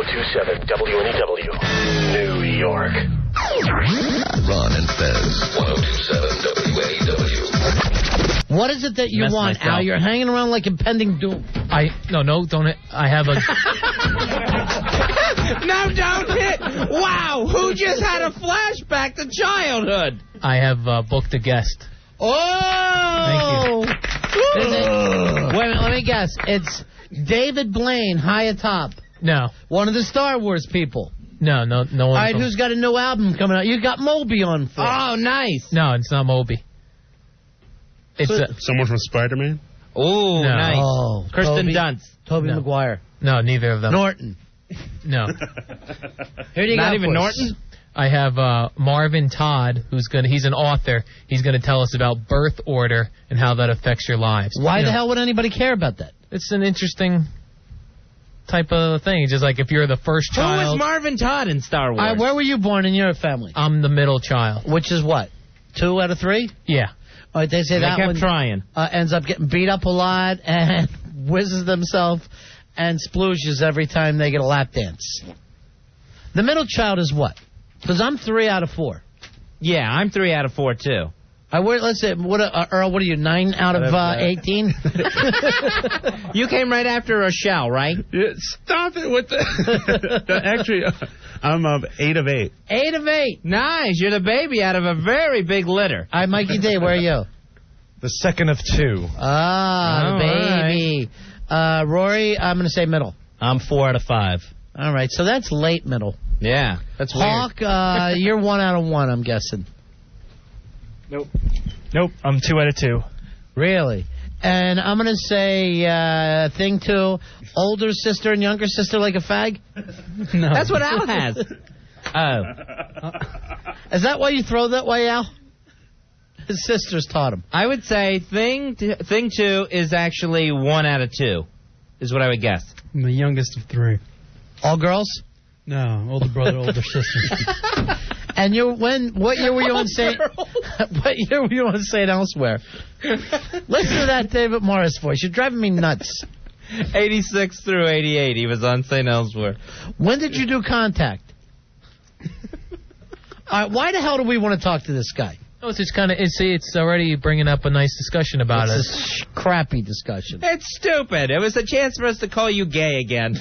1027 WNEW, New York. Ron and Fez, 1027 WNEW. What is it that you want, myself. Al? You're hanging around like impending doom. No, don't hit. I have a... No, don't hit. Wow, who just had a flashback to childhood? I have booked a guest. Oh! Thank Wait a minute, let me guess. It's David Blaine, high atop. No. One of the Star Wars people. No one. All right, who's got a new album coming out? You got Moby on for. Oh, nice. No, it's not Moby. It's Someone from Spider-Man? Oh, No. nice. Oh, Kirsten Dunst. Toby No. Maguire. no, neither of them. Norton. No. Who do you Not got even for us? Norton? I have Marvin Todd, he's an author. He's going to tell us about birth order and how that affects your lives. Why the hell would anybody care about that? It's an interesting type of thing. Just like if you're the first Who child. was Marvin Todd in Star Wars? All right, where were you born in your family? I'm the middle child. Which is what? 2 out of 3? Yeah. All right, they say They that kept one trying. ends up getting beat up a lot and whizzes themselves and splooshes every time they get a lap dance. The middle child is what? Because I'm 3 out of 4. Yeah, I'm 3 out of 4, too. Let's say, Earl, what are you, 9 out of 18? You came right after Rochelle, right? Yeah, stop it with the... Actually, I'm 8 of 8. 8 of 8. Nice. You're the baby out of a very big litter. All right, Mikey D, where are you? The second of 2. Ah, the baby. Rory, I'm going to say middle. I'm 4 out of 5. All right, so that's late middle. Yeah, that's Hawk, you're 1 out of 1, I'm guessing. Nope, I'm 2 out of 2. Really? And I'm going to say thing 2, older sister and younger sister like a fag? No. That's what Al has. Oh. Is that why you throw that way, Al? His sisters taught him. I would say thing 2 is actually 1 out of 2, is what I would guess. I'm the youngest of 3. All girls? No, older brother, older sister. And what year were you on St. What year were you on St. Elsewhere? Listen to that David Morris voice. You're driving me nuts. 86 through 88, he was on St. Elsewhere. When did you do Contact? All right, why the hell do we want to talk to this guy? Oh, it's just kind of it's already bringing up a nice discussion about it. It's a crappy discussion. It's stupid. It was a chance for us to call you gay again.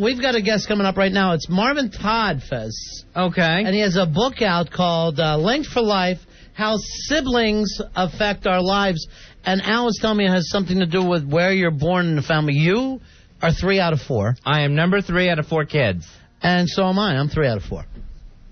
We've got a guest coming up right now. It's Marvin Todd, Fez. Okay. And he has a book out called Linked for Life, How Siblings Affect Our Lives. And Al was telling me it has something to do with where you're born in the family. You are 3 out of 4. I am number 3 out of 4 kids. And so am I. I'm 3 out of 4.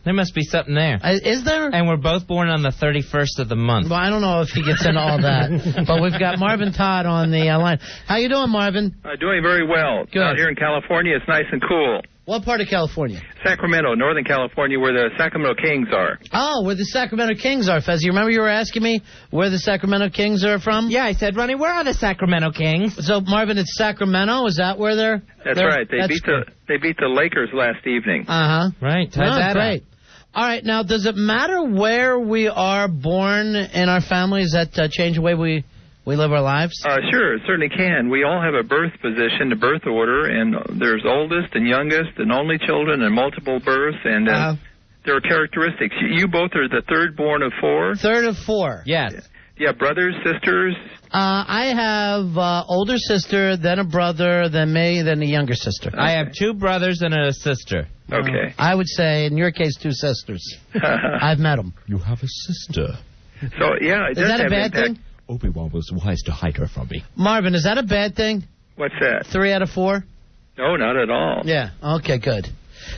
There must be something there. Is there? And we're both born on the 31st of the month. Well, I don't know if he gets into all that. But we've got Marvin Todd on the line. How you doing, Marvin? Doing very well. Good. Out here in California, it's nice and cool. What part of California? Sacramento, Northern California, where the Sacramento Kings are. Oh, where the Sacramento Kings are, Fez. You remember you were asking me where the Sacramento Kings are from? Yeah, I said, Ronnie, where are the Sacramento Kings? So, Marvin, it's Sacramento? Is that where they're... That's right. They beat the Lakers last evening. Uh-huh. Right. Tied that great. up. All right, now, does it matter where we are born in our families that change the way we live our lives? Sure, it certainly can. We all have a birth position, a birth order, and there's oldest and youngest and only children and multiple births, and there are characteristics. You both are the third born of 4? Third of 4. Yes. Yeah, brothers, sisters? I have older sister, then a brother, then me, then a younger sister. I have 2 brothers and a sister. Okay. I would say, in your case, 2 sisters. I've met them. You have a sister. So, yeah, it Is does that a have bad impact. thing? Obi-Wan was wise to hide her from me. Marvin, is that a bad thing? What's that? 3 out of 4? No, not at all. Yeah. Okay, good.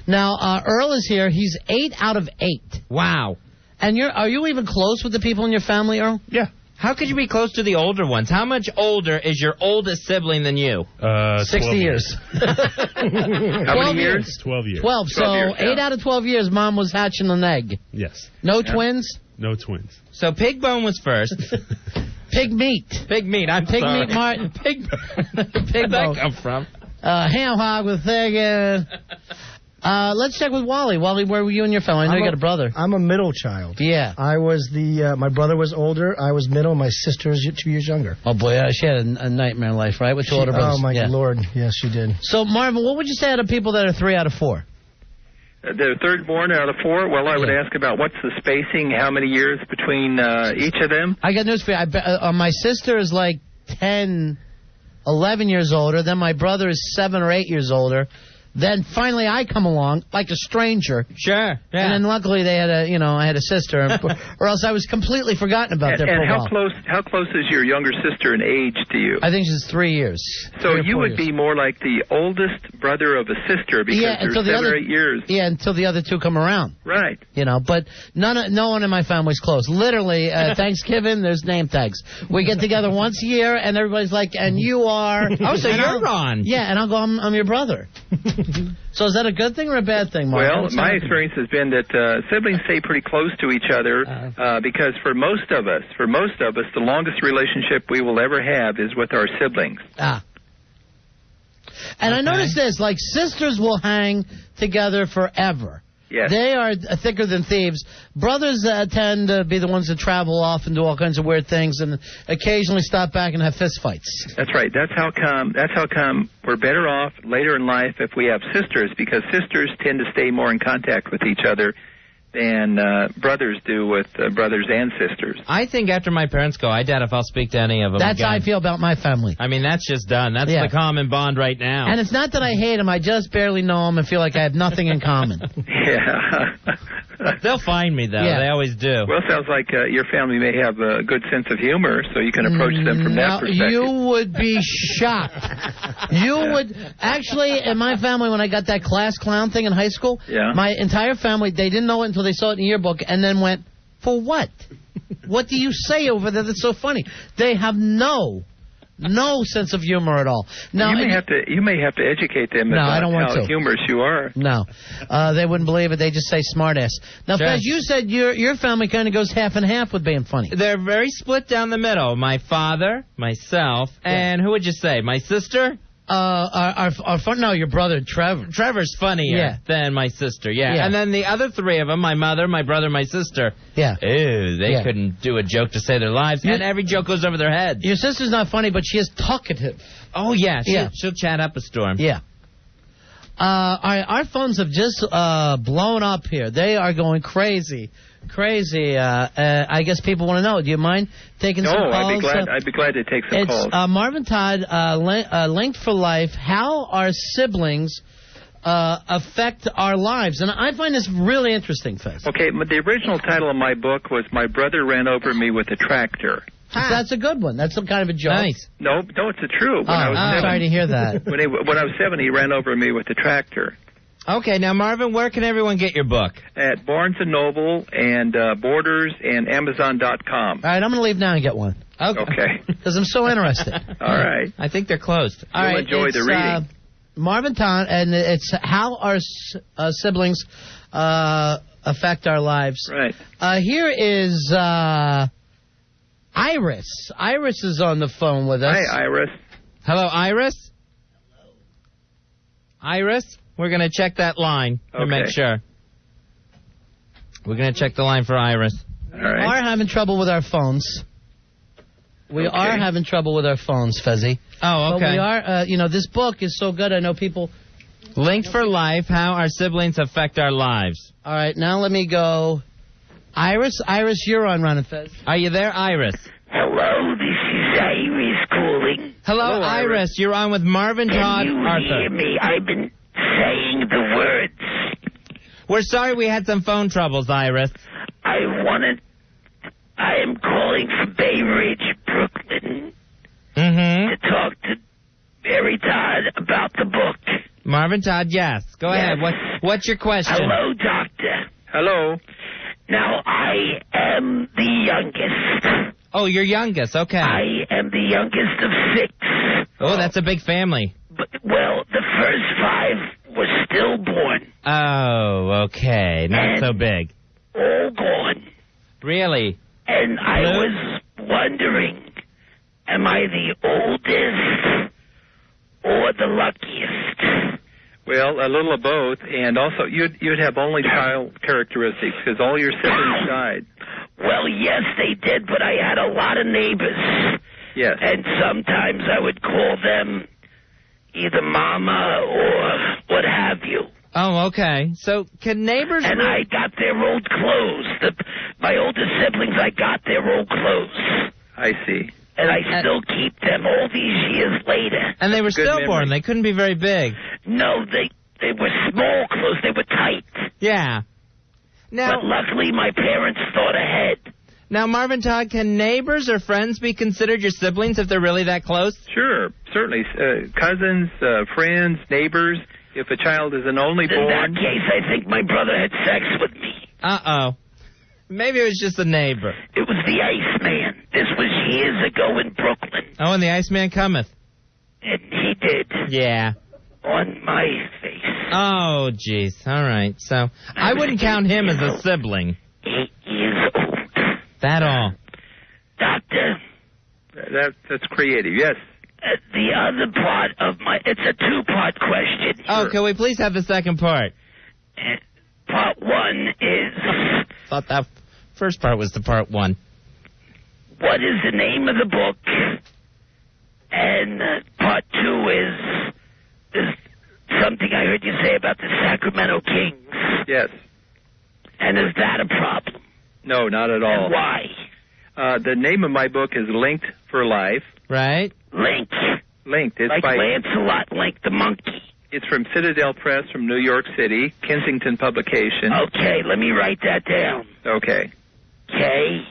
Now, Earl is here. He's 8 out of 8. Wow. And are you even close with the people in your family, Earl? Yeah. How could you be close to the older ones? How much older is your oldest sibling than you? 60 years. How many years? 12 years. 12. So 12 years, yeah. 8 out of 12 years, Mom was hatching an egg. Yes. No twins? No twins. So pig bone was first. Pig meat. Pig meat. I'm Pig sorry. meat, Martin. Pig Where'd that bone. come from? Ham hog with egg. Let's check with Wally. Wally, where were you and your family? I know you got a brother. I'm a middle child. Yeah. I was my brother was older. I was middle. My sister is 2 years younger. Oh, boy. She had a nightmare life, right? With two older brothers. Oh, my Lord. Yes, she did. So, Marvin, what would you say out of people that are 3 out of 4? The third born out of 4? Well, I would ask about what's the spacing, how many years between each of them? I got news for you. My sister is like 10, 11 years older. Then my brother is 7 or 8 years older. Then finally I come along like a stranger. Sure. Yeah. And then luckily they had I had a sister, or else I was completely forgotten about their And profile. how close is your younger sister in age to you? I think she's 3 years. So you would be more like the oldest brother of a sister because there's 7 or 8 years. Yeah, until the other two come around. Right. But no one in my family's close. Literally, Thanksgiving, there's name tags. We get together once a year, and everybody's like, and you are... Oh, so you're Ron. Yeah, and I'll go, I'm your brother. So is that a good thing or a bad thing, Mark? Well, my experience has been that siblings stay pretty close to each other because for most of us, the longest relationship we will ever have is with our siblings. And I noticed this, like sisters will hang together forever. Yes. They are thicker than thieves. Brothers tend to be the ones that travel off and do all kinds of weird things and occasionally stop back and have fist fights. That's right. That's how come we're better off later in life if we have sisters, because sisters tend to stay more in contact with each other than brothers do with brothers and sisters. I think after my parents go, I doubt if I'll speak to any of them That's again. how I feel about my family. I mean, that's just done. That's the common bond right now. And it's not that I hate them. I just barely know them and feel like I have nothing in common. Yeah. They'll find me, though. Yeah. They always do. Well, it sounds like your family may have a good sense of humor, so you can approach them from that perspective. You would be shocked. You would... Actually, in my family, when I got that class clown thing in high school, my entire family, they didn't know it until they saw it in the yearbook and then went, for what? What do you say over there that's so funny? They have no sense of humor at all. Now, you may have to educate them about how humorous you are. No, they wouldn't believe it. They just say smartass. Now, Fez, you said your family kind of goes half and half with being funny. They're very split down the middle. My father, myself, and who would you say? My sister? No, your brother, Trevor. Trevor's funnier than my sister, And then the other 3 of them, my mother, my brother, my sister. Yeah. Ew, they couldn't do a joke to save their lives, and every joke goes over their heads. Your sister's not funny, but she is talkative. Oh, yeah. She'll chat up a storm. Yeah. Our phones have just blown up here. They are going crazy. I guess people want to know. Do you mind taking some calls? I'd be glad to take some calls. It's Marvin Todd, Linked for Life. How our siblings affect our lives? And I find this really interesting, Fez. Okay, the original title of my book was My Brother Ran Over Me with a Tractor. That's a good one. That's some kind of a joke. Nice. No, it's true. I'm sorry to hear that. When I was 7, he ran over me with a tractor. Okay, now, Marvin, where can everyone get your book? At Barnes & Noble and Borders and Amazon.com. All right, I'm going to leave now and get one. Okay. Because I'm so interested. All right. I think they're closed. You'll enjoy the reading. Marvin Todd, and it's How Our Siblings Affect Our Lives. Right. Here is Iris. Iris is on the phone with us. Hi, Iris. Hello, Iris? Hello. Iris? We're going to check that line to make sure. We're going to check the line for Iris. All right. We are having trouble with our phones. We are having trouble with our phones, Fezzy. Oh, okay. But we are, this book is so good, I know people... Linked for Life, How Our Siblings Affect Our Lives. All right, now let me go. Iris, you're on Ron and Fez. Are you there, Iris? Hello, this is Iris calling. Hello, Iris. You're on with Marvin Todd, Arthur. Can you hear me? I've been saying the words. We're sorry we had some phone troubles, Iris. I am calling from Bay Ridge, Brooklyn, to talk to Barry Todd about the book. Marvin Todd, yes. Go ahead. What's your question? Hello, Doctor. Hello. Now, I am the youngest. Oh, you're youngest. Okay. I am the youngest of 6. Oh, that's a big family. Well, the first 5 were stillborn. Oh, okay. Not so big. All gone. Really? And I was wondering, am I the oldest or the luckiest? Well, a little of both, and also you'd have only child characteristics because all your siblings died. Well, yes, they did, but I had a lot of neighbors. Yes. And sometimes I would call them either mama or what have you. Oh, okay. So can neighbors... And I got their old clothes. My older siblings, I got their old clothes. I see. And I still keep them all these years later. And they were stillborn. They couldn't be very big. No, they were small clothes. They were tight. Yeah. Now, but luckily, my parents thought ahead. Now, Marvin Todd, can neighbors or friends be considered your siblings if they're really that close? Sure, certainly. Cousins, friends, neighbors. If a child is an only born... In that case, I think my brother had sex with me. Uh-oh. Maybe it was just a neighbor. It was the Iceman. This was years ago in Brooklyn. Oh, and the Iceman cometh. And he did. Yeah. On my face. Oh, jeez. All right. So I wouldn't count him as a sibling. 8 years old. That all. Doctor. That's creative, yes. The other part of it's a two-part question. Oh, can we please have the second part? Part one is... Thought that first part was the part one. What is the name of the book? And part two is something I heard you say about the Sacramento Kings. Yes. And is that a problem? No, not at all. And why? The name of my book is Linked for Life. Right. Link. Linked. It's like by Lancelot, Link the monkey. It's from Citadel Press from New York City, Kensington publication. Okay, let me write that down. Okay. K.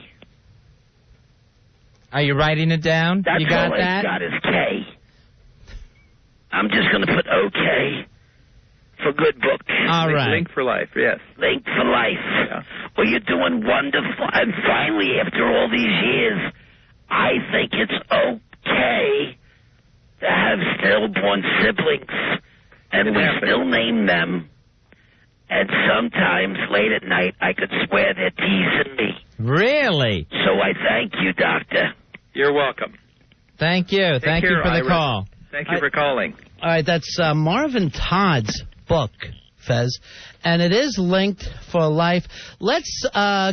Are you writing it down? That's you got all that? I got is K. I'm just going to put OK for good book. All right. Link for Life, yes. Link for Life. Yeah. Well, you're doing wonderful. And finally, after all these years, I think it's okay to have stillborn siblings. And we still name them. And sometimes, late at night, I could swear they're teasing me. Really? So I thank you, Doctor. You're welcome. Thank you. Thank you for the Iris. call. Thank you for calling. All right, that's Marvin Todd's book, Fez, and it is Linked for Life. Let's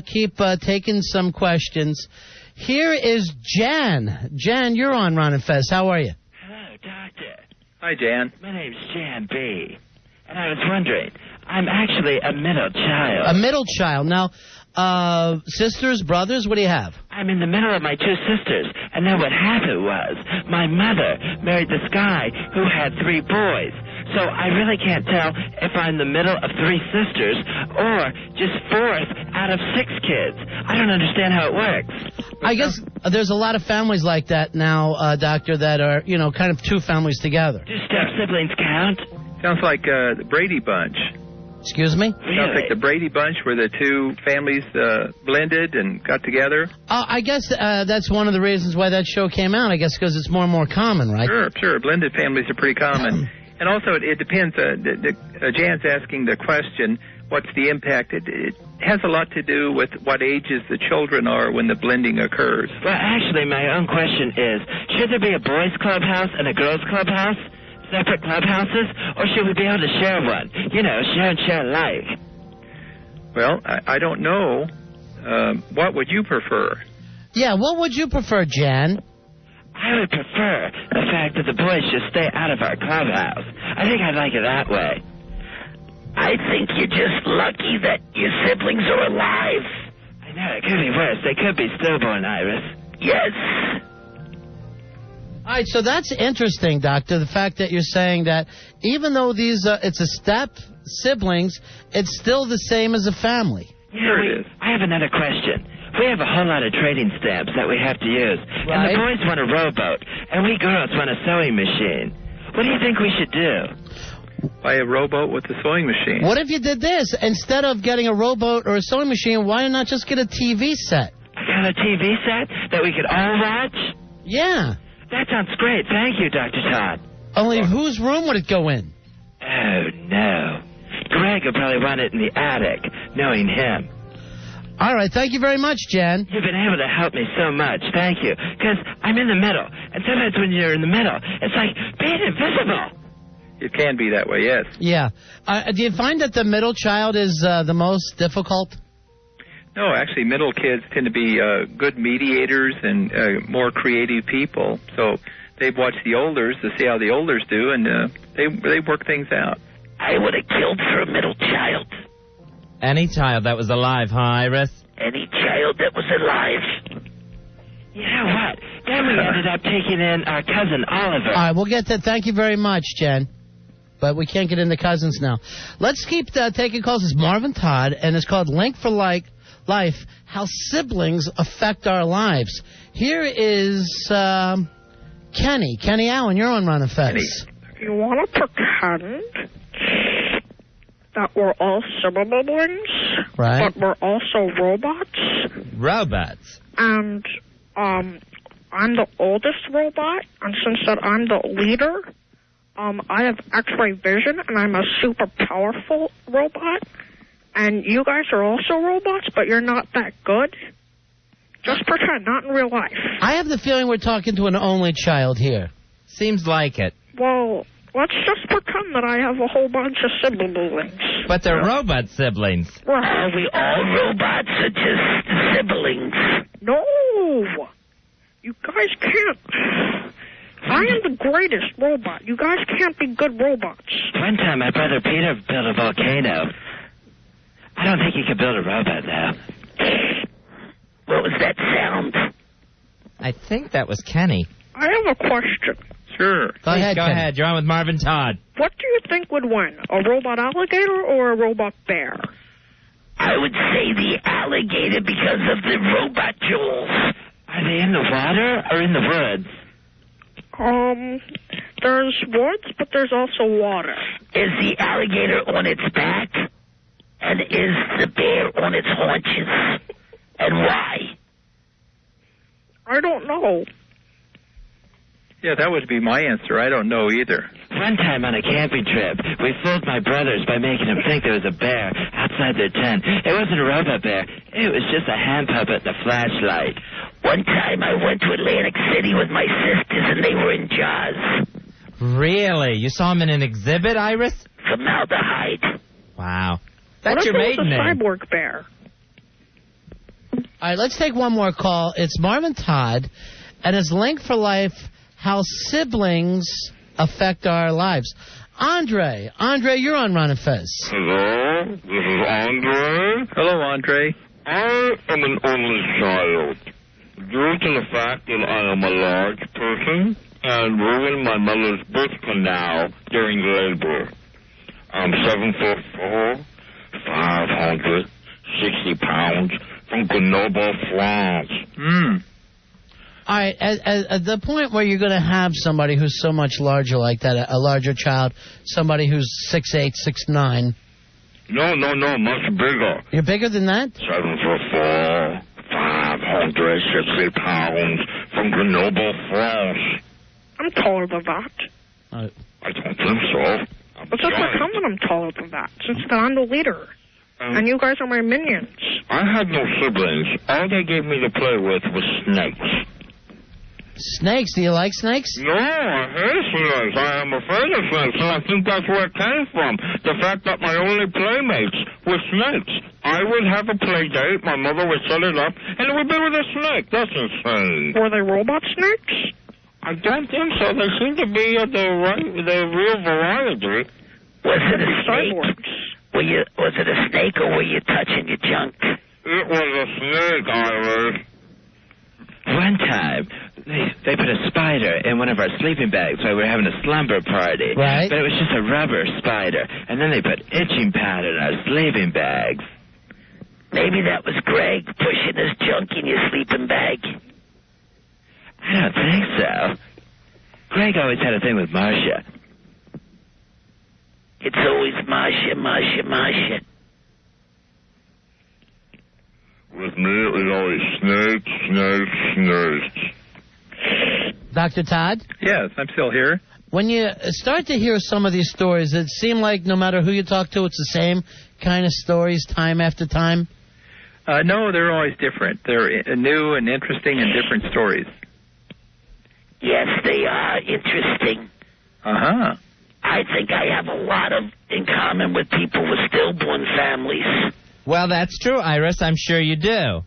keep taking some questions. Here is Jan. Jan, you're on Ron and Fez. How are you? Hello, Doctor. Hi, Jan. My name's Jan B. And I was wondering, I'm actually a middle child. A middle child. Now, sisters, brothers, what do you have? I'm in the middle of my two sisters. And then what happened was, my mother married this guy who had 3 boys. So I really can't tell if I'm the middle of 3 sisters or just 4th out of 6 kids. I don't understand how it works. I guess there's a lot of families like that now, Doctor, that are, kind of 2 families together. Do step-siblings count? Sounds like the Brady Bunch. Excuse me? Really? Sounds like the Brady Bunch where the 2 families blended and got together. I guess that's one of the reasons why that show came out, I guess, because it's more and more common, right? Sure. Blended families are pretty common. And also, it depends. Jan's asking the question, what's the impact? It has a lot to do with what ages the children are when the blending occurs. Well, actually, my own question is, should there be a boys' clubhouse and a girls' clubhouse? Separate clubhouses? Or should we be able to share one? Share and share alike. Well, I don't know. What would you prefer? Yeah, what would you prefer, Jan? I would prefer the fact that the boys should stay out of our clubhouse. I think I'd like it that way. I think you're just lucky that your siblings are alive. I know, it could be worse. They could be stillborn, Iris. Yes. All right, so that's interesting, Doctor, the fact that you're saying that even though it's a step siblings, it's still the same as a family. Sure it is. I have another question. We have a whole lot of trading stamps that we have to use. Right. And the boys want a rowboat, and we girls want a sewing machine. What do you think we should do? Buy a rowboat with a sewing machine. What if you did this? Instead of getting a rowboat or a sewing machine, why not just get a TV set? I got a TV set that we could all watch? Yeah. That sounds great. Thank you, Dr. Todd. Only whose room would it go in? Oh, no. Greg would probably want it in the attic, knowing him. All right, thank you very much, Jan. You've been able to help me so much. Thank you. Because I'm in the middle. And sometimes when you're in the middle, it's like being invisible. It can be that way, yes. Yeah. Do you find that the middle child is the most difficult? No, actually, middle kids tend to be good mediators and more creative people. So they watch the olders to see how the olders do, and they work things out. I would have killed for a middle child. Any child that was alive, huh, Iris? Any child that was alive. You know what? Then we ended up taking in our cousin Oliver. All right, we'll get that. Thank you very much, Jen. But we can't get into cousins now. Let's keep taking calls. It's Marvin Todd, and it's called Link for Life, How Siblings Affect Our Lives. Here is Kenny. Kenny Allen, you're on Ron and Fez. You want to pretend that we're all siblings, right? But we're also robots. Robots? And I'm the oldest robot, and since that I'm the leader, I have X-ray vision, and I'm a super powerful robot. And you guys are also robots, but you're not that good. Just pretend, not in real life. I have the feeling we're talking to an only child here. Seems like it. Well, let's just pretend that I have a whole bunch of siblings. But they're robot siblings. Are we all robots or just siblings? No! You guys can't. I am the greatest robot. You guys can't be good robots. One time my brother Peter built a volcano. I don't think he could build a robot, though. What was that sound? I think that was Kenny. I have a question. Sure. Go ahead. You're on with Marvin Todd. What do you think would win, a robot alligator or a robot bear? I would say the alligator because of the robot jewels. Are they in the water or in the woods? There's woods, but there's also water. Is the alligator on its back? And is the bear on its haunches? And why? I don't know. Yeah, that would be my answer. I don't know either. One time on a camping trip, we fooled my brothers by making them think there was a bear outside their tent. It wasn't a robot bear. It was just a hand puppet and a flashlight. One time I went to Atlantic City with my sisters, and they were in Jaws. Really? You saw him in an exhibit, Iris? Formaldehyde. Wow. That's your maiden name. What if it was a cyborg bear? All right, let's take one more call. It's Marvin Todd, and it's Link for Life, How Siblings Affect Our Lives. Andre, you're on Ron and Fez. Hello, this is Andre. Hello, Andre. I am an only child. Due to the fact that I am a large person and ruined my mother's birth canal during labor. I'm 7'4", 560 pounds, from Grenoble, France. All right, at the point where you're going to have somebody who's so much larger like that, a larger child, somebody who's 6'8", 6'9". No, much bigger. You're bigger than that? 7'4", 560 pounds, from Grenoble, France. I'm taller than that. I don't think so. But just pretend that I'm taller than that, since that I'm the leader. And you guys are my minions. I had no siblings. All they gave me to play with was snakes. Snakes? Do you like snakes? No, I hate snakes. I am afraid of snakes, and I think that's where it came from. The fact that my only playmates were snakes. I would have a play date, my mother would set it up, and it would be with a snake. That's insane. Were they robot snakes? I don't think so. They seem to be the real variety. Was it a snake? Was it a snake, or were you touching your junk? It was a snake, Iris. One time, they put a spider in one of our sleeping bags while we were having a slumber party. Right. But it was just a rubber spider. And then they put itching powder in our sleeping bags. Maybe that was Greg pushing his junk in your sleeping bag. I don't think so. Greg always had a thing with Marcia. It's always Marcia. With me, it was always snakes. Dr. Todd? Yes, I'm still here. When you start to hear some of these stories, it seems like no matter who you talk to, it's the same kind of stories time after time? No, they're always different. They're new and interesting and different stories. Yes, they are interesting. Uh-huh. I think I have a lot in common with people with stillborn families. Well, that's true, Iris. I'm sure you do.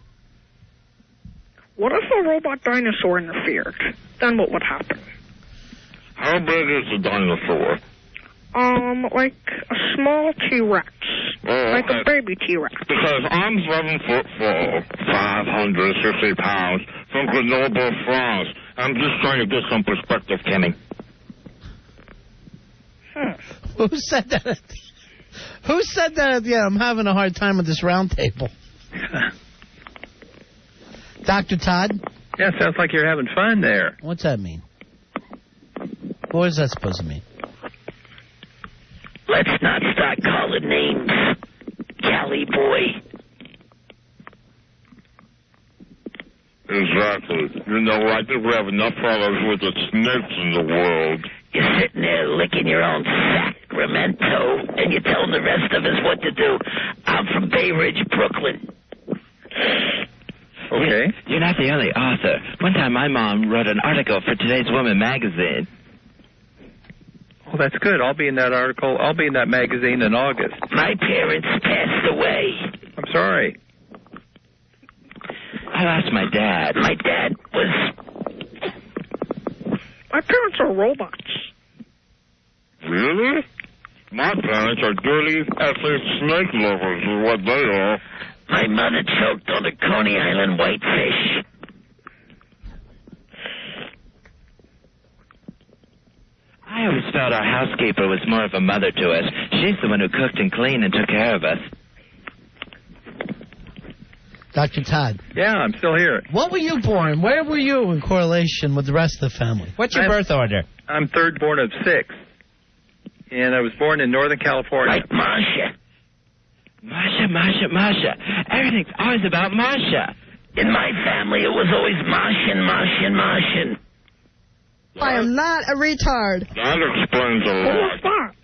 What if a robot dinosaur interfered? Then what would happen? How big is the dinosaur? Like a small T-Rex. Like a baby T-Rex. Because I'm 7'4", 560 pounds, from Grenoble, France. I'm just trying to get some perspective, Kenny. Who said that? Who said that? Yeah, I'm having a hard time with this round table. Dr. Todd? Yeah, sounds like you're having fun there. What's that mean? What is that supposed to mean? Let's not start calling names, Cali boy. Exactly. You know, I think we have enough problems with the snakes in the world. You're sitting there licking your own Sacramento, and you're telling the rest of us what to do. I'm from Bay Ridge, Brooklyn. Okay. You're not the only author. One time my mom wrote an article for Today's Woman magazine. Well, that's good. I'll be in that article. I'll be in that magazine in August. My parents passed away. I'm sorry. I lost my dad. My dad was... My parents are robots. Really? My parents are dirty, ethnic snake lovers is what they are. My mother choked on a Coney Island whitefish. I always felt our housekeeper was more of a mother to us. She's the one who cooked and cleaned and took care of us. Dr. Todd. Yeah, I'm still here. What were you born? Where were you in correlation with the rest of the family? What's your birth order? I'm third born of 6. And I was born in Northern California. Like Masha. Masha. Everything's always about Masha. In my family, it was always Mashin. I am not a retard. That explains a lot. What was that?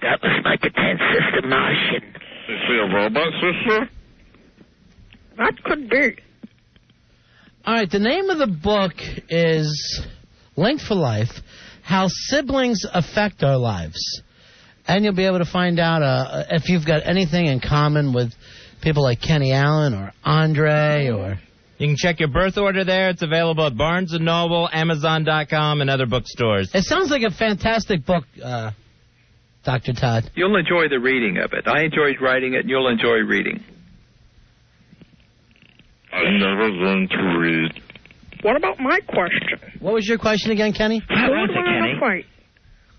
That was my pretend sister, Mashin. Is she a robot sister? That could be. All right, the name of the book is Linked for Life, How Siblings Affect Our Lives. And you'll be able to find out if you've got anything in common with people like Kenny Allen or Andre or... You can check your birth order there. It's available at Barnes & Noble, Amazon.com, and other bookstores. It sounds like a fantastic book, Dr. Todd. You'll enjoy the reading of it. I enjoyed writing it, and you'll enjoy reading. I never learned to read. What about my question? What was your question again, Kenny? Who would win in a fight?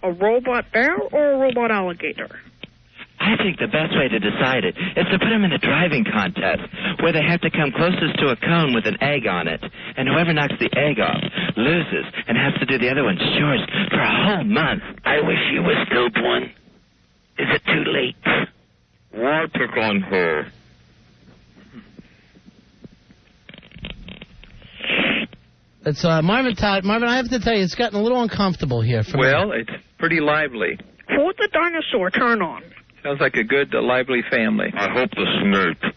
A robot bear or a robot alligator? I think the best way to decide it is to put them in a driving contest where they have to come closest to a cone with an egg on it. And whoever knocks the egg off loses and has to do the other one's chores for a whole month. I wish you were stillborn. Is it too late? Why pick on her? It's Marvin Todd. Marvin, I have to tell you, it's gotten a little uncomfortable here for me. Well, it's pretty lively. Who would the dinosaur turn on? Sounds like a good, lively family. I hope the snake.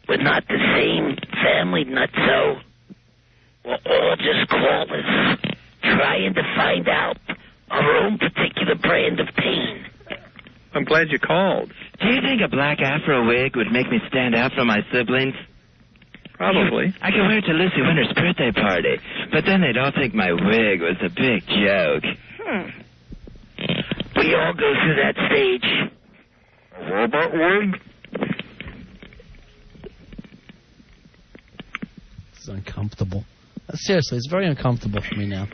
We're not the same family, nutso. We're all just callers, trying to find out our own particular brand of pain. I'm glad you called. Do you think a black afro wig would make me stand out from my siblings? Probably. I could wear it to Lucy Winter's birthday party, but then they'd all think my wig was a big joke. We all go through that stage. A robot wig? It's uncomfortable. Seriously, it's very uncomfortable for me now.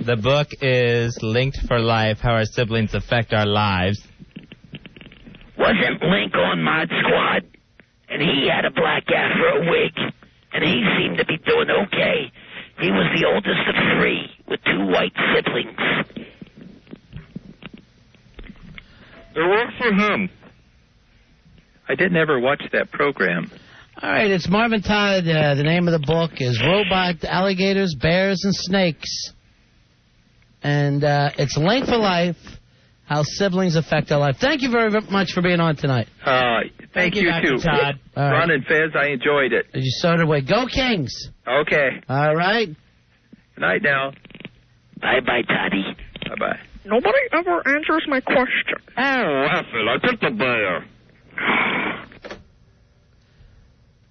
The book is Linked for Life, How Our Siblings Affect Our Lives. Wasn't Link on Mod Squad? And he had a black afro wig. And he seemed to be doing okay. He was the oldest of 3 with 2 white siblings. It worked for him. I didn't ever watch that program. All right, it's Marvin Todd. The name of the book is Robot Alligators, Bears, and Snakes. And it's Linked for Life, How Siblings Affect Our Life. Thank you very much for being on tonight. Thank you Dr. too. Todd. Ron and Fez, I enjoyed it. You so did we. Go Kings. Okay. All right. Good night now. Bye-bye, Toddy. Bye-bye. Nobody ever answers my question. Oh, Effie, I took the bear.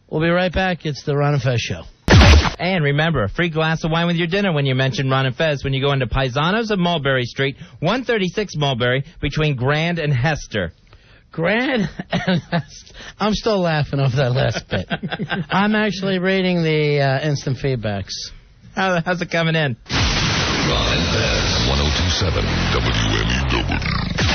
We'll be right back. It's the Ron and Fez Show. And remember, a free glass of wine with your dinner when you mention Ron and Fez when you go into Paisanos of Mulberry Street, 136 Mulberry, between Grand and Hester. Grand and Hester. I'm still laughing off that last bit. I'm actually reading the instant feedbacks. How's it coming in? Ron and Fez, 102.7 WMEW.